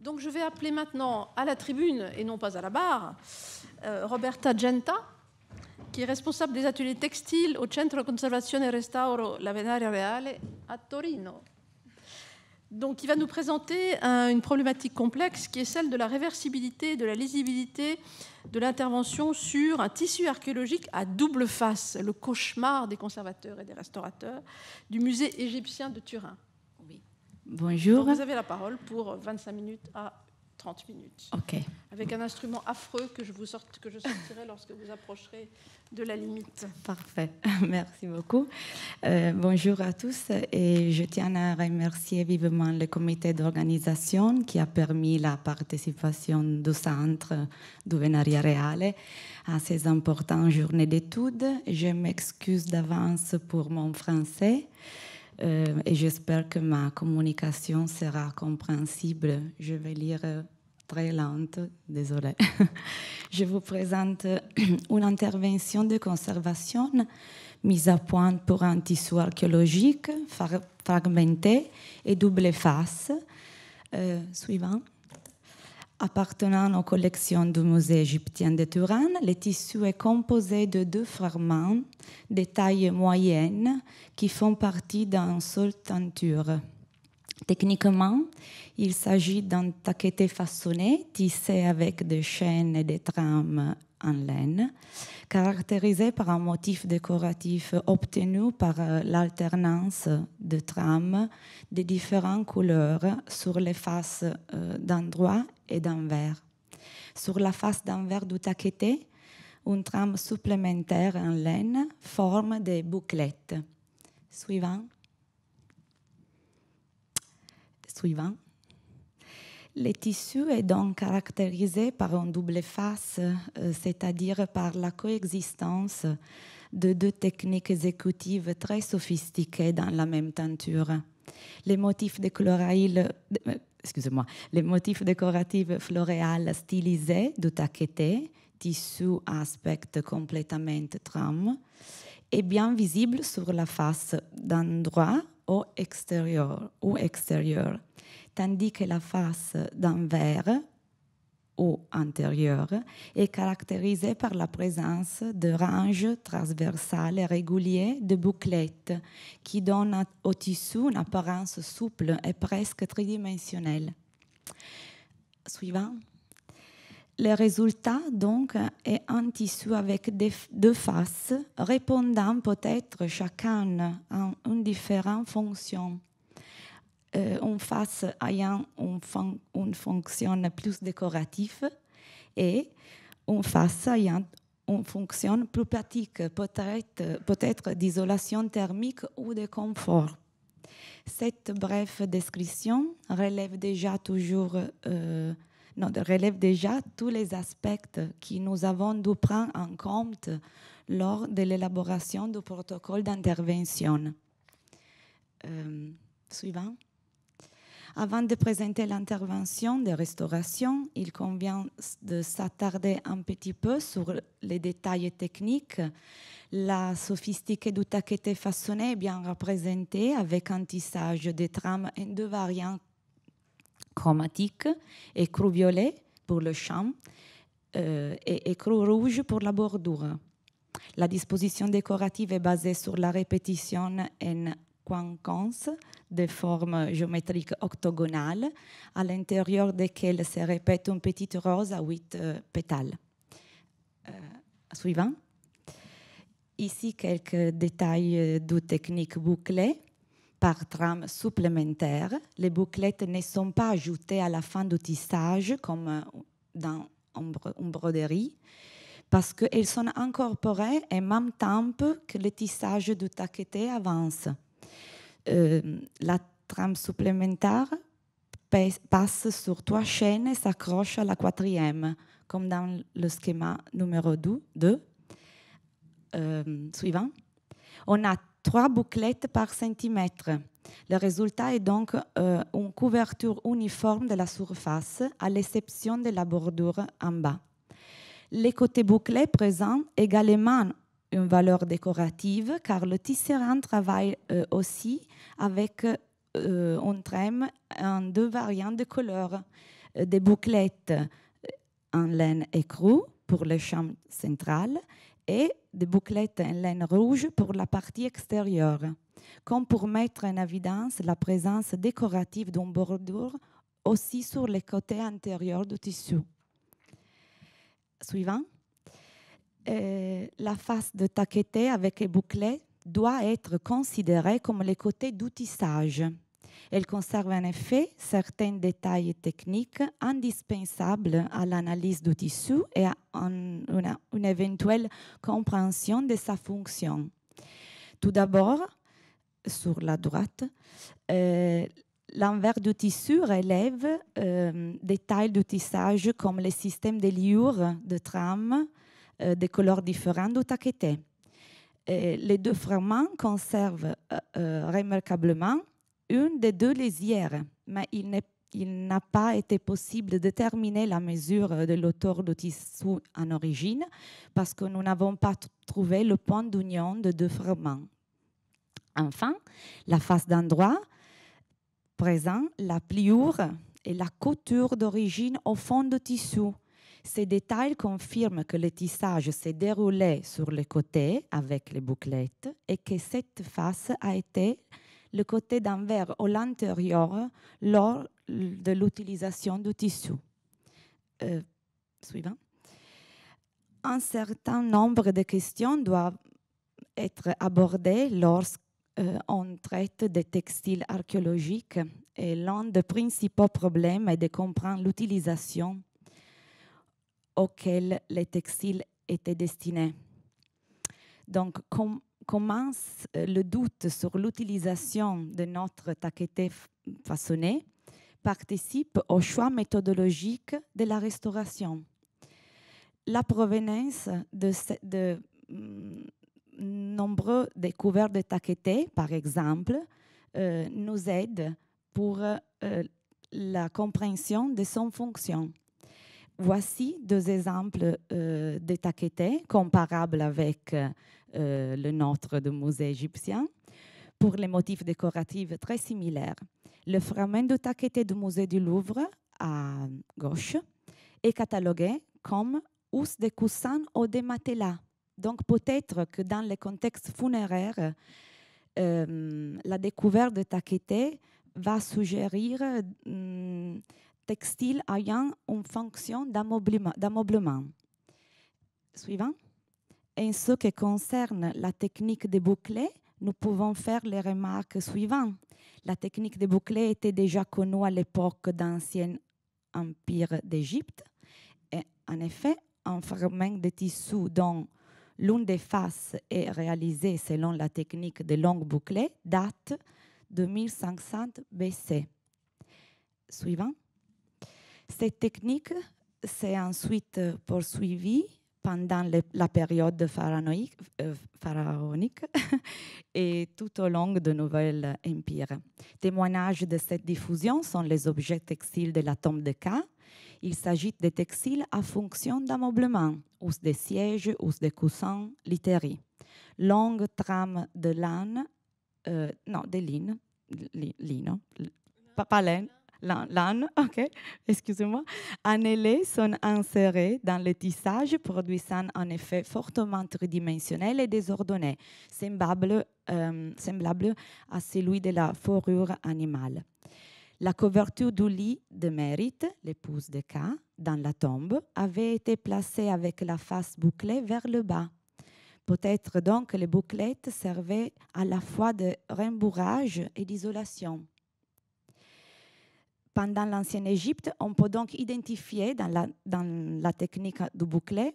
Donc je vais appeler maintenant à la tribune, et non pas à la barre, Roberta Genta, qui est responsable des ateliers textiles au Centro Conservazione e Restauro La Venaria Reale à Torino. Donc, il va nous présenter une problématique complexe qui est celle de la réversibilité, de la lisibilité de l'intervention sur un tissu archéologique à double face, le cauchemar des conservateurs et des restaurateurs du musée égyptien de Turin. Oui. Bonjour. Donc, vous avez la parole pour 25 minutes à 30 minutes. OK. Avec un instrument affreux que je sortirai lorsque vous approcherez de la limite. Parfait. Merci beaucoup. Bonjour à tous et je tiens à remercier vivement le comité d'organisation qui a permis la participation du centre du Venaria Reale à ces importantes journées d'études. Je m'excuse d'avance pour mon français et j'espère que ma communication sera compréhensible. Je vais lire très lente, désolée. Je vous présente une intervention de conservation mise à point pour un tissu archéologique fragmenté et double face. Suivant. Appartenant aux collections du musée égyptien de Turin, le tissu est composé de 2 fragments de taille moyenne qui font partie d'une seule teinture. Techniquement, il s'agit d'un taqueté façonné, tissé avec des chaînes et des trames en laine, caractérisé par un motif décoratif obtenu par l'alternance de trames de différentes couleurs sur les faces d'endroit et d'envers. Sur la face d'envers du taqueté, une trame supplémentaire en laine forme des bouclettes. Suivant. Le tissu est donc caractérisé par une double face, c'est-à-dire par la coexistence de 2 techniques exécutives très sophistiquées dans la même teinture. Les motifs décoratifs floréals stylisés du taqueté, tissu à aspect complètement trame, est bien visible sur la face d'endroit ou extérieur, tandis que la face d'envers ou antérieure est caractérisée par la présence de ranges transversales et régulières de bouclettes qui donnent au tissu une apparence souple et presque tridimensionnelle. Suivant. Le résultat, donc, est un tissu avec 2 faces répondant peut-être chacun à une différente fonction. Une face ayant une fonction plus décorative et une face ayant une fonction plus pratique, peut-être d'isolation thermique ou de confort. Cette brève description relève déjà tous les aspects que nous avons dû prendre en compte lors de l'élaboration du protocole d'intervention. Suivant. Avant de présenter l'intervention de restauration, il convient de s'attarder un petit peu sur les détails techniques. La sophistiqué du taqueté façonné est bien représentée avec un tissage de trames en 2 variantes chromatiques, écrou violet pour le champ et écrou rouge pour la bordure. La disposition décorative est basée sur la répétition en quinconces de formes géométriques octogonales, à l'intérieur desquelles se répète une petite rose à 8 pétales. Suivant. Ici, quelques détails de technique bouclée par trame supplémentaire. Les bouclettes ne sont pas ajoutées à la fin du tissage comme dans une broderie, parce qu'elles sont incorporées en même temps que le tissage du taqueté avance. La trame supplémentaire passe sur 3 chaînes et s'accroche à la 4e, comme dans le schéma numéro 2. Suivant. On a 3 bouclettes par centimètre. Le résultat est donc une couverture uniforme de la surface, à l'exception de la bordure en bas. Les côtés bouclés présentent également une valeur décorative, car le tisserand travaille aussi avec une trame en 2 variantes de couleurs, des bouclettes en laine écrue pour le champ central et des bouclettes en laine rouge pour la partie extérieure, comme pour mettre en évidence la présence décorative d'une bordure aussi sur les côtés antérieurs du tissu. Suivant. La face de taqueté avec les bouclets doit être considérée comme les côtés du tissage. Elle conserve en effet certains détails techniques indispensables à l'analyse du tissu et à une éventuelle compréhension de sa fonction. Tout d'abord, sur la droite, l'envers du tissu relève des tailles du tissage comme les systèmes de liures, de trames, de couleurs différentes du taqueté. Les deux fragments conservent remarquablement une des deux lisières, mais il n'a pas été possible de déterminer la mesure de l'auteur du tissu en origine parce que nous n'avons pas trouvé le point d'union de deux fragments. Enfin, la face d'endroit présente la pliure et la couture d'origine au fond du tissu. Ces détails confirment que le tissage s'est déroulé sur le côté avec les bouclettes et que cette face a été le côté d'envers ou l'intérieur lors de l'utilisation du tissu. Suivant. Un certain nombre de questions doivent être abordées lorsqu'on traite des textiles archéologiques et l'un des principaux problèmes est de comprendre l'utilisation auquel les textiles étaient destinés. Donc, commence le doute sur l'utilisation de notre taqueté façonné, participe au choix méthodologique de la restauration. La provenance de nombreux découvertes de taqueté, par exemple, nous aide pour la compréhension de son fonction. Voici deux exemples de taqueté comparables avec le nôtre du musée égyptien pour les motifs décoratifs très similaires. Le fragment de taqueté du musée du Louvre à gauche est catalogué comme housse de coussins ou de matelas. Donc peut-être que dans le contexte funéraire, la découverte de taqueté va suggérer textile ayant une fonction d'ameublement. Suivant. En ce qui concerne la technique des bouclés, nous pouvons faire les remarques suivantes. La technique des bouclés était déjà connue à l'époque d'Ancien Empire d'Égypte. Et en effet, un fragment de tissu dont l'une des faces est réalisée selon la technique des longues bouclées date de 1500 BC. Suivant. Cette technique s'est ensuite poursuivie pendant la période pharaonique et tout au long du Nouvel Empire. Témoignages de cette diffusion sont les objets textiles de la tombe de Ka. Il s'agit de textiles à fonction d'ameublement, housse de sièges, housse de coussins, literie. Longues trames de laine, pas laine, L'âne, ok, excusez-moi, annelés sont insérés dans le tissage, produisant un effet fortement tridimensionnel et désordonné, semblable à celui de la fourrure animale. La couverture du lit de Mérite, l'épouse de Ka, dans la tombe, avait été placée avec la face bouclée vers le bas. Peut-être donc que les bouclettes servaient à la fois de rembourrage et d'isolation. Pendant l'Ancienne Égypte, on peut donc identifier dans la technique du bouclé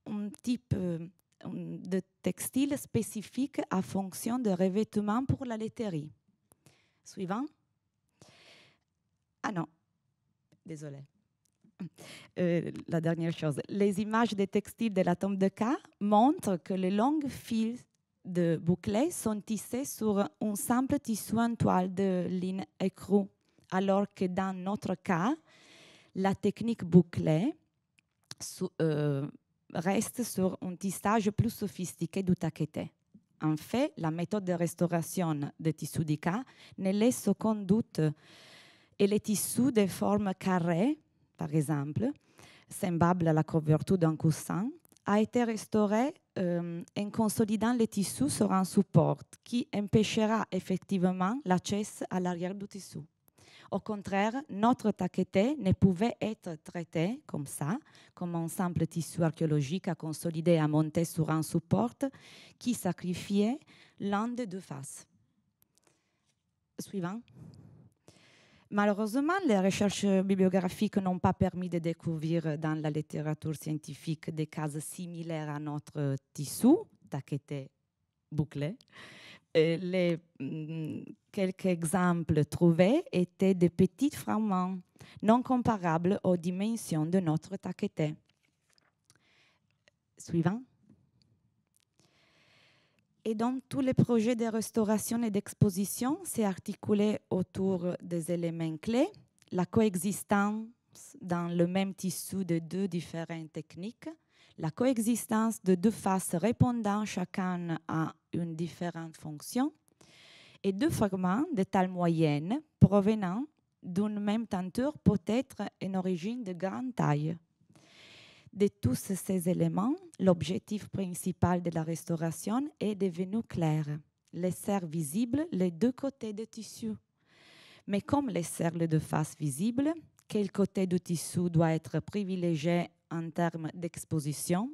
un type de textile spécifique à fonction de revêtement pour la laiterie. Suivant. Ah non, désolé. La dernière chose. Les images des textiles de la tombe de Ka montrent que les longues fils de bouclés sont tissés sur un simple tissu en toile de ligne écrue, alors que dans notre cas, la technique bouclée reste sur un tissage plus sophistiqué du taqueté. En fait, la méthode de restauration de tissu de Ka ne laisse aucun doute Et les tissus de forme carrée, par exemple, semblable à la couverture d'un coussin, a été restauré en consolidant les tissus sur un support qui empêchera effectivement l'accès à l'arrière du tissu. Au contraire, notre taqueté ne pouvait être traité comme ça, comme un simple tissu archéologique à consolider et à monter sur un support qui sacrifiait l'un des deux faces. Suivant. Malheureusement, les recherches bibliographiques n'ont pas permis de découvrir dans la littérature scientifique des cas similaires à notre tissu, taqueté bouclé. Les quelques exemples trouvés étaient de petits fragments non comparables aux dimensions de notre taqueté. Suivant. Et donc, tous les projets de restauration et d'exposition s'est articulé autour des éléments clés, la coexistence dans le même tissu de deux différentes techniques, la coexistence de deux faces répondant chacun à une différente fonction, et deux fragments de taille moyenne provenant d'une même teinture peut être en origine de grande taille. De tous ces éléments, l'objectif principal de la restauration est devenu clair, laisser visibles les deux côtés du tissu. Mais comme laisser les deux faces visibles, quel côté du tissu doit être privilégié en termes d'exposition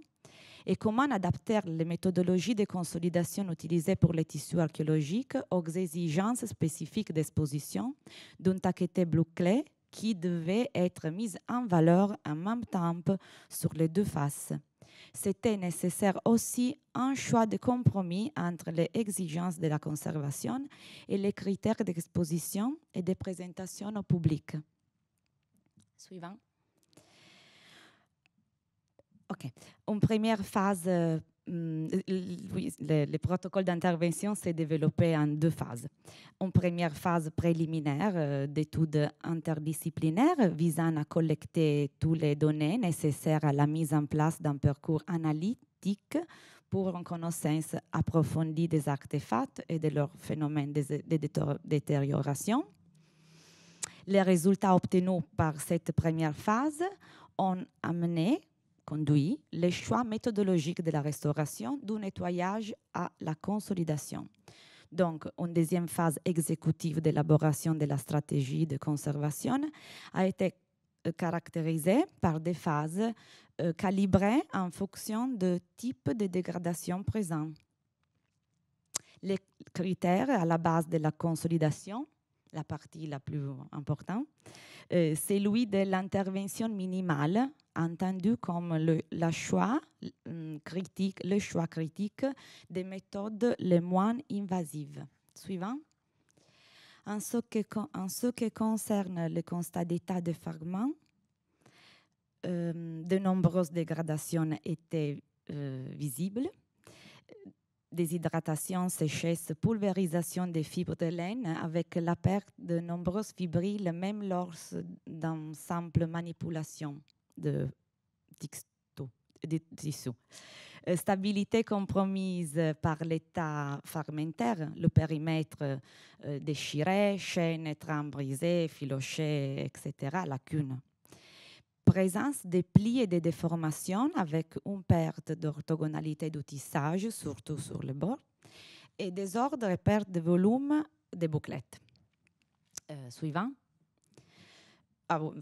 et comment adapter les méthodologies de consolidation utilisées pour les tissus archéologiques aux exigences spécifiques d'exposition d'un taqueté bouclé qui devait être mise en valeur en même temps sur les deux faces. C'était nécessaire aussi un choix de compromis entre les exigences de la conservation et les critères d'exposition et de présentation au public. Suivant. OK. Une première phase, le protocole d'intervention s'est développé en deux phases. Une première phase préliminaire d'études interdisciplinaires visant à collecter toutes les données nécessaires à la mise en place d'un parcours analytique pour une connaissance approfondie des artefacts et de leurs phénomènes de détérioration. Les résultats obtenus par cette première phase ont conduit les choix méthodologiques de la restauration du nettoyage à la consolidation. Donc, une deuxième phase exécutive d'élaboration de la stratégie de conservation a été caractérisée par des phases calibrées en fonction du type de dégradation présent. Les critères à la base de la consolidation, la partie la plus importante, c'est celui de l'intervention minimale, entendu comme le choix critique des méthodes les moins invasives. Suivant. En ce qui concerne le constat d'état de fragments, de nombreuses dégradations étaient visibles. Déshydratation, séchesse, pulvérisation des fibres de laine avec la perte de nombreuses fibrilles, même lors d'une simple manipulation de tissu. Stabilité compromise par l'état fragmentaire, le périmètre déchiré, chaînes, trames brisées, filochés, etc., lacunes. Présence des plis et des déformations avec une perte d'orthogonalité du tissage, surtout sur le bord, et désordre et perte de volume des bouclettes. Suivant.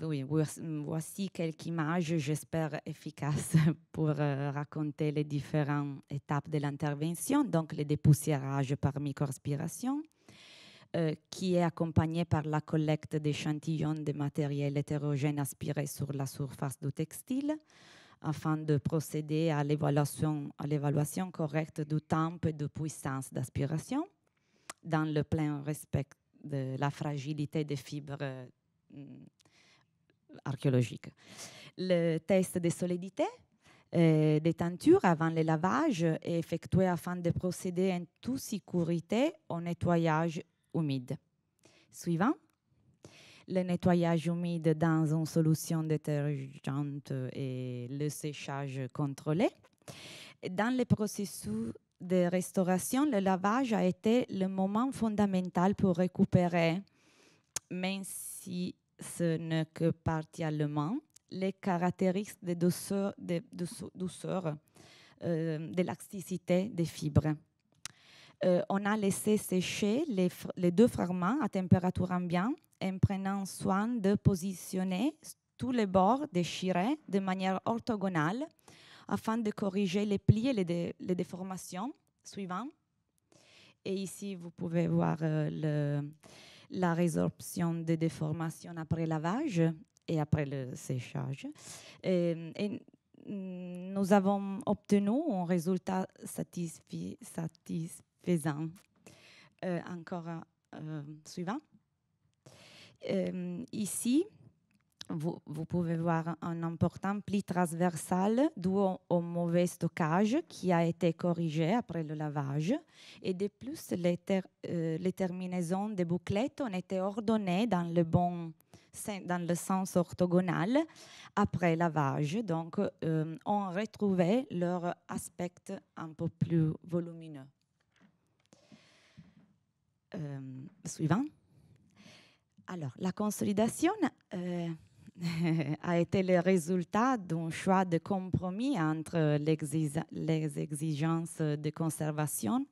Oui, voici quelques images, j'espère efficaces pour raconter les différentes étapes de l'intervention. Donc, le dépoussiérage par microaspiration, qui est accompagné par la collecte d'échantillons de matériel hétérogène aspirés sur la surface du textile, afin de procéder à l'évaluation correcte du temps et de puissance d'aspiration, dans le plein respect de la fragilité des fibres archéologiques. Le test de solidité des teintures avant le lavage est effectué afin de procéder en toute sécurité au nettoyage humide. Suivant. Le nettoyage humide dans une solution détergente et le séchage contrôlé. Dans le processus de restauration, le lavage a été le moment fondamental pour récupérer, même si ce n'est que partiellement, les caractéristiques de douceur, d'élasticité des fibres. On a laissé sécher les deux fragments à température ambiante en prenant soin de positionner tous les bords déchirés de manière orthogonale afin de corriger les plis et les déformations suivantes. Et ici, vous pouvez voir la résorption des déformations après lavage et après le séchage. Et nous avons obtenu un résultat satisfaisant. Encore suivant. Ici, vous pouvez voir un important pli transversal dû au mauvais stockage qui a été corrigé après le lavage. Et de plus, les terminaisons des bouclettes ont été ordonnées dans le sens orthogonal après lavage. Donc, on retrouvait leur aspect un peu plus volumineux. Suivant. Alors, la consolidation a été le résultat d'un choix de compromis entre les exigences de conservation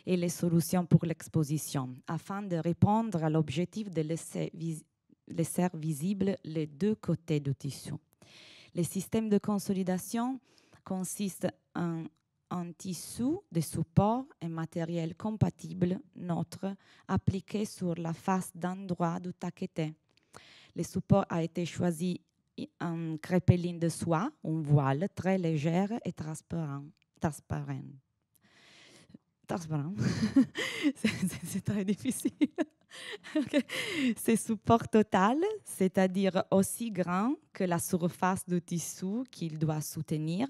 et les solutions pour l'exposition, afin de répondre à l'objectif de laisser visibles les deux côtés du tissu. Le système de consolidation consiste en un tissu de support et matériel compatible neutre appliqué sur la face d'endroit du taqueté. Le support a été choisi en crêpeline de soie, un voile très légère et transparent. C'est très difficile. Okay. Ce support total, c'est-à-dire aussi grand que la surface du tissu qu'il doit soutenir,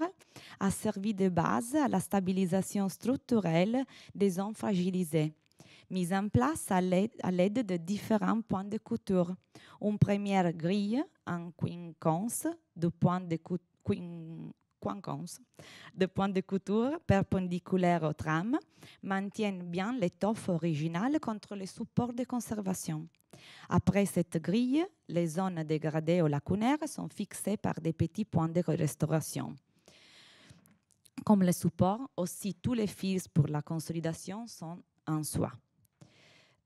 a servi de base à la stabilisation structurelle des zones fragilisées, mise en place à l'aide de différents points de couture. Une première grille en quinconce de points de couture perpendiculaires aux trames maintiennent bien l'étoffe originale contre les supports de conservation. Après cette grille, les zones dégradées ou lacunaires sont fixées par des petits points de restauration. Comme les supports, aussi tous les fils pour la consolidation sont en soie.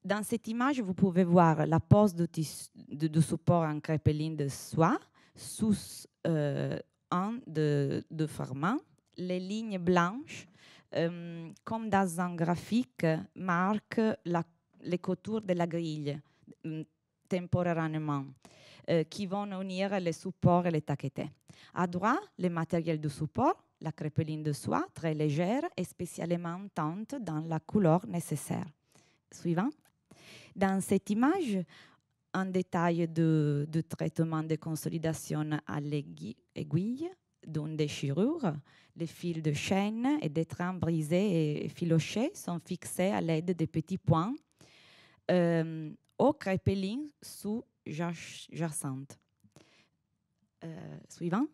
Dans cette image, vous pouvez voir la pose du support en crêpeline de soie sous un de fragments. Les lignes blanches, comme dans un graphique, marquent les coutures de la grille temporairement, qui vont unir les supports et les taquetés. À droite, le matériel du support, la crêpeline de soie, très légère et spécialement teinte dans la couleur nécessaire. Suivant. Dans cette image, un détail de traitement de consolidation à l'aiguille d'une déchirure. Les fils de chaîne et des trains brisés et filochés sont fixés à l'aide de petits points au crêpeline sous-jacente. Suivant.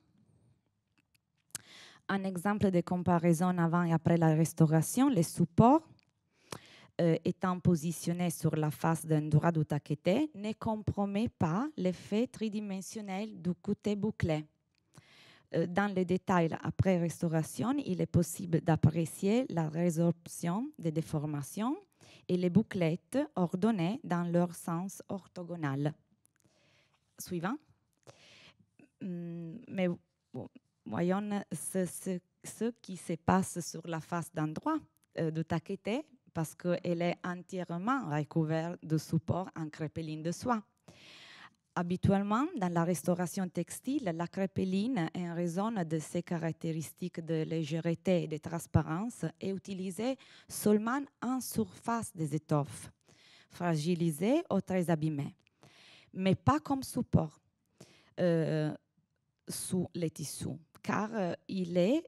Un exemple de comparaison avant et après la restauration, les supports étant positionnés sur la face d'un droit du taqueté ne compromet pas l'effet tridimensionnel du côté bouclé. Dans les détails après restauration, il est possible d'apprécier la résorption des déformations et les bouclettes ordonnées dans leur sens orthogonal. Suivant. Mais bon, voyons ce qui se passe sur la face d'un droit du taqueté, parce qu'elle est entièrement recouverte de supports en crêpeline de soie. Habituellement, dans la restauration textile, la crêpeline, en raison de ses caractéristiques de légèreté et de transparence, est utilisée seulement en surface des étoffes, fragilisées ou très abîmées, mais pas comme support sous les tissus, car elle est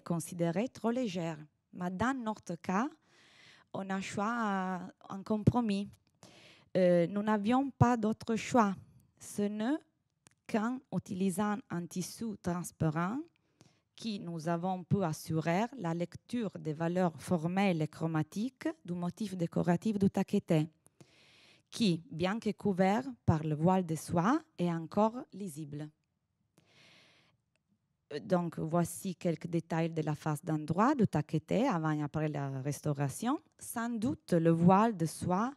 considérée trop légère. Mais dans notre cas, on a choisi un compromis. Nous n'avions pas d'autre choix. Ce n'est qu'en utilisant un tissu transparent que nous avons pu assurer la lecture des valeurs formelles et chromatiques du motif décoratif du taqueté, qui, bien que couvert par le voile de soie, est encore lisible. Donc, voici quelques détails de la face d'endroit du taqueté avant et après la restauration. Sans doute, le voile de soie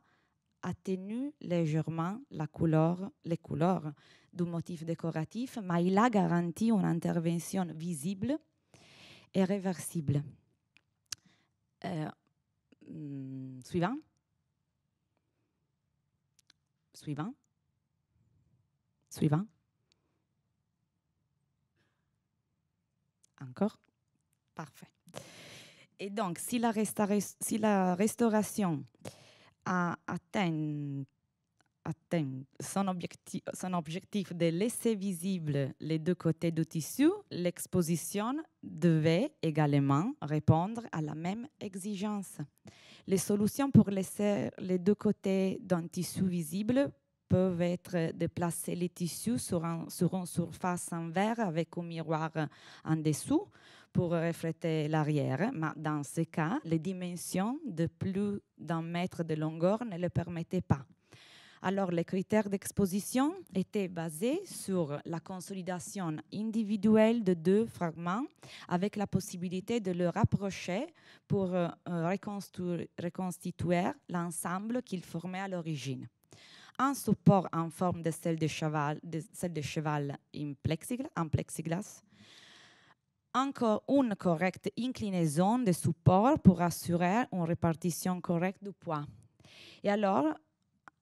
atténue légèrement les couleurs du motif décoratif, mais il a garanti une intervention visible et réversible. Suivant. Suivant. Suivant. Encore. Parfait. Et donc, si la restauration a atteint son objectif de laisser visibles les deux côtés du tissu, l'exposition devait également répondre à la même exigence. Les solutions pour laisser les deux côtés d'un tissu visible peuvent être de placer les tissus sur une surface en verre avec un miroir en dessous pour refléter l'arrière. Mais dans ce cas, les dimensions de plus d'1 mètre de longueur ne le permettaient pas. Alors, les critères d'exposition étaient basés sur la consolidation individuelle de deux fragments avec la possibilité de le rapprocher pour reconstituer l'ensemble qu'ils formaient à l'origine. Un support en forme de celle de cheval en plexiglas, encore une correcte inclinaison de support pour assurer une répartition correcte du poids. Et alors,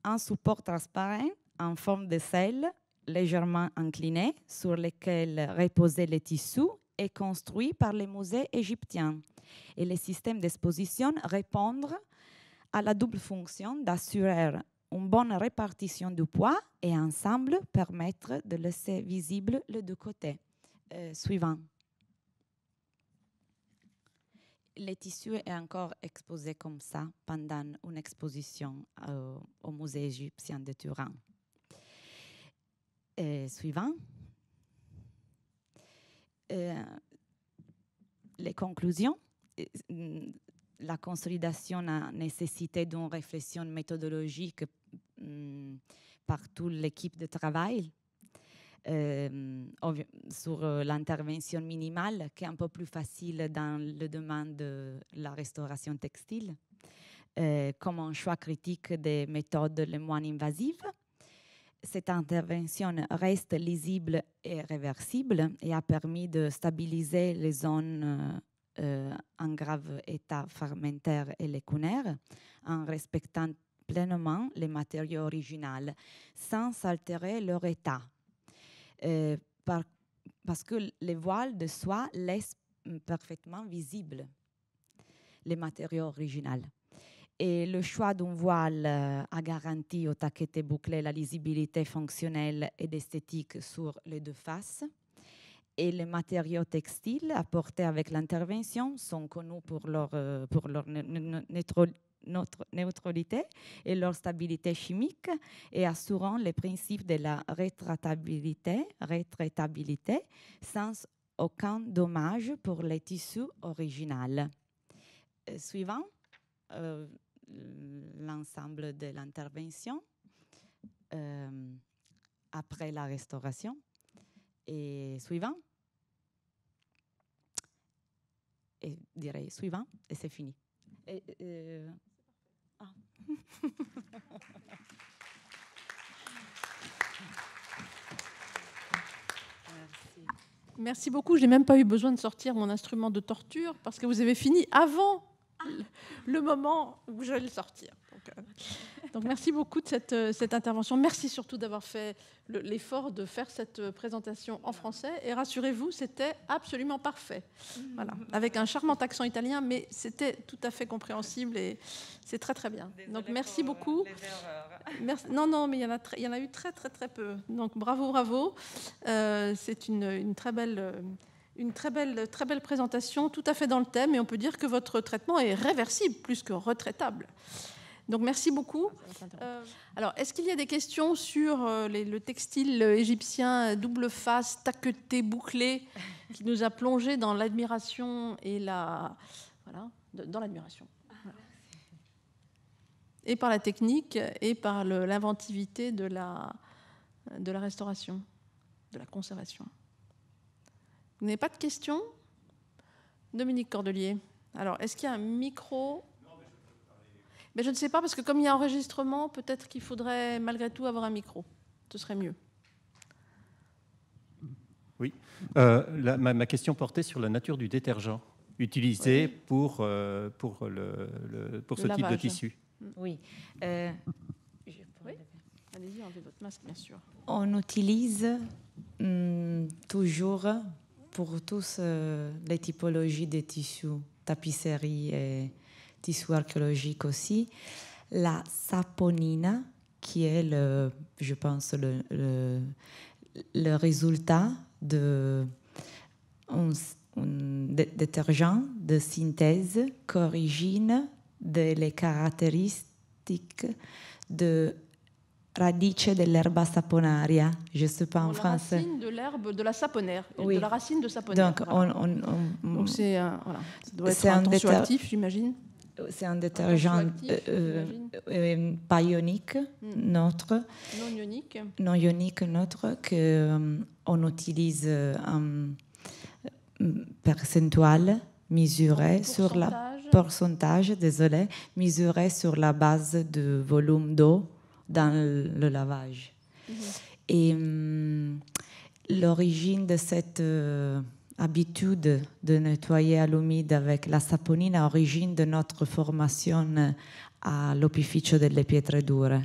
un support transparent en forme de selle légèrement incliné sur lequel reposaient les tissus est construit par les musées égyptiens. Et les systèmes d'exposition répondent à la double fonction d'assurer une bonne répartition du poids et ensemble permettre de laisser visible les deux côtés. Suivant. Le tissu est encore exposé comme ça pendant une exposition au musée égyptien de Turin. Suivant. Les conclusions. La consolidation a nécessité d'une réflexion méthodologique par toute l'équipe de travail sur l'intervention minimale, qui est un peu plus facile dans le domaine de la restauration textile, comme un choix critique des méthodes les moins invasives. Cette intervention reste lisible et réversible et a permis de stabiliser les zones en grave état fragmentaire et lacunaire en respectant pleinement les matériaux originaux sans altérer leur état. Parce que les voiles de soie laissent parfaitement visibles les matériaux originaux. Et le choix d'un voile a garanti au taqueté bouclé la lisibilité fonctionnelle et esthétique sur les deux faces. Et les matériaux textiles apportés avec l'intervention sont connus pour leur neutralité et leur stabilité chimique et assurant les principes de la rétraitabilité sans aucun dommage pour les tissus originaux. Suivant, l'ensemble de l'intervention après la restauration. Et suivant. Et dirais suivant, et c'est fini. Ah. Merci beaucoup. Je n'ai même pas eu besoin de sortir mon instrument de torture parce que vous avez fini avant le moment où j'allais le sortir. Donc merci beaucoup de cette intervention. Merci surtout d'avoir fait l'effort de faire cette présentation en français. Et rassurez-vous, c'était absolument parfait. Voilà, avec un charmant accent italien, mais c'était tout à fait compréhensible et c'est très très bien. Désolée. Donc merci beaucoup. Merci. Non, mais il y en a eu très très très peu. Donc bravo. C'est une très belle. Une très belle présentation, tout à fait dans le thème, et on peut dire que votre traitement est réversible plus que retraitable. Donc merci beaucoup. Alors, est-ce qu'il y a des questions sur le textile égyptien double face, taqueté, bouclé, qui nous a plongé dans l'admiration et dans l'admiration. Voilà. et par la technique et par l'inventivité de la restauration, de la conservation. Vous n'avez pas de questions? Dominique Cordelier. Alors, est-ce qu'il y a un micro? Non, mais je peux parler. Mais je ne sais pas, parce que comme il y a enregistrement, peut-être qu'il faudrait malgré tout avoir un micro. Ce serait mieux. Oui. Ma question portait sur la nature du détergent utilisé pour ce type de tissu. Oui. Oui. Allez-y, enlevez votre masque, bien sûr. On utilise toujours, pour tous les typologies de tissus, tapisserie et tissus archéologiques aussi, la saponina, qui est, je pense, le résultat d'un détergent de synthèse qui origine des caractéristiques de radice dell'erba saponaria. Je ne sais pas en français. La racine de l'herbe de la saponaire, oui. De la racine de saponaire. Donc, voilà. Donc c'est voilà. Ça doit être un tensioactif, j'imagine. C'est un détergent pas ionique, neutre. Non ionique, neutre, qu'on utilise en percentual, mesuré sur la pourcentage, désolé, mesuré sur la base du volume d'eau dans le lavage. Et l'origine de cette habitude de nettoyer à l'humide avec la saponine à origine de notre formation à l'Opificio delle Pietre Dure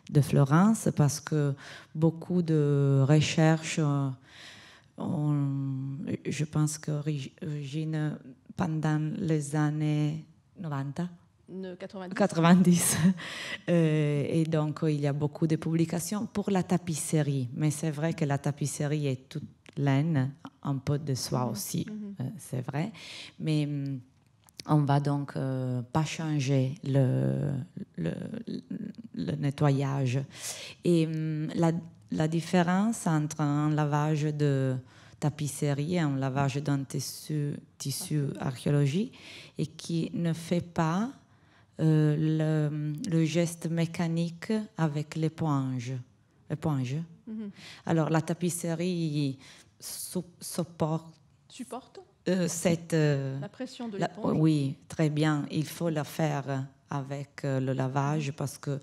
de Florence, parce que beaucoup de recherches, je pense qu'origine pendant les années 90. Et donc, il y a beaucoup de publications pour la tapisserie. Mais c'est vrai que la tapisserie est toute laine, un peu de soie aussi, c'est vrai. Mais on va donc pas changer le nettoyage. Et la différence entre un lavage de tapisserie et un lavage d'un tissu archéologique et qui ne fait pas le geste mécanique avec l'éponge. Alors, la tapisserie supporte la pression de l'éponge. Oui, très bien. Il faut la faire avec le lavage parce que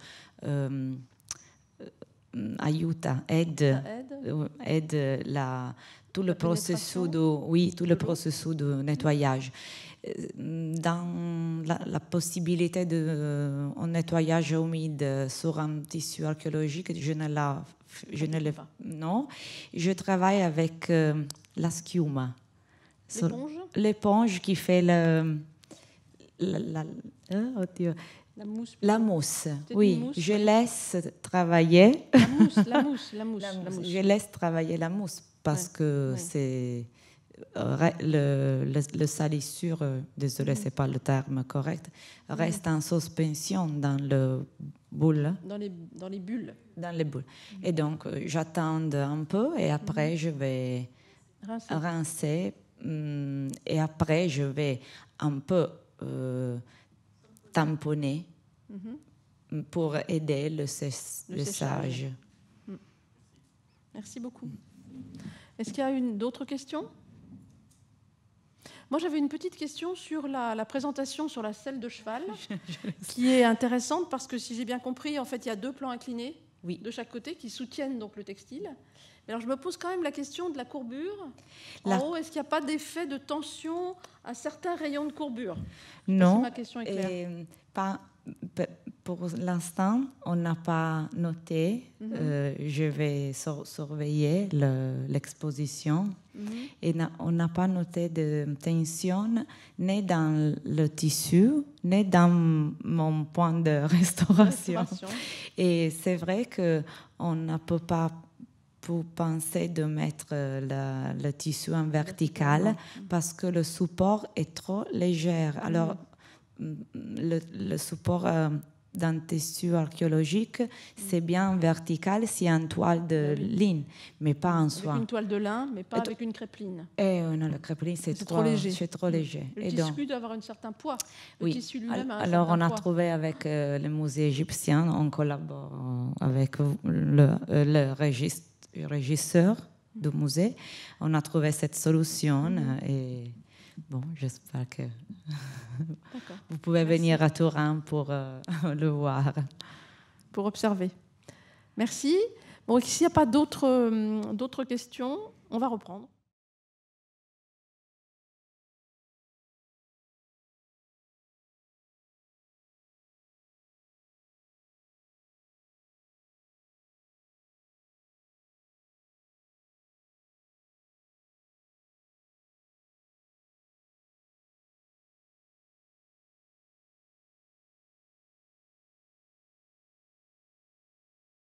aide tout le processus de nettoyage. Dans la possibilité de un nettoyage humide sur un tissu archéologique, je travaille avec la schiuma. L'éponge qui fait la mousse. Oui, mousse, je laisse travailler. La mousse. Je laisse travailler la mousse parce que c'est le salissure, désolé, c'est pas le terme correct, reste en suspension dans le boule. Dans les bulles. Dans les bulles. Et donc, j'attends un peu et après, je vais rincer. Et après, je vais un peu tamponner pour aider le séchage. Merci beaucoup. Est-ce qu'il y a d'autres questions? Moi, j'avais une petite question sur la présentation sur la selle de cheval, qui est intéressante parce que, si j'ai bien compris, en fait, il y a deux plans inclinés de chaque côté qui soutiennent donc le textile. Alors, je me pose quand même la question de la courbure. En haut, est-ce qu'il n'y a pas d'effet de tension à certains rayons de courbure? Non. Si ma question est claire. Pour l'instant, on n'a pas noté. Je vais surveiller l'exposition. Et on n'a pas noté de tension ni dans le tissu, ni dans mon point de restauration. Et c'est vrai qu'on ne peut pas penser de mettre le tissu en vertical parce que le support est trop léger. Alors, le support d'un tissu archéologique, c'est bien vertical, c'est une toile de ligne, mais pas en soie. Avec une toile de lin, mais pas avec une crêpeline. Non, la crêpeline, c'est trop léger. C'est trop léger. Le tissu doit avoir un certain poids. Le tissu lui-même a un Alors, certain on a poids. trouvé avec le musée égyptien, on collabore avec le régisseur du musée. On a trouvé cette solution et bon, j'espère que vous pouvez venir à Turin pour le voir. Pour observer. Merci. Bon, s'il n'y a pas d'autres questions, on va reprendre.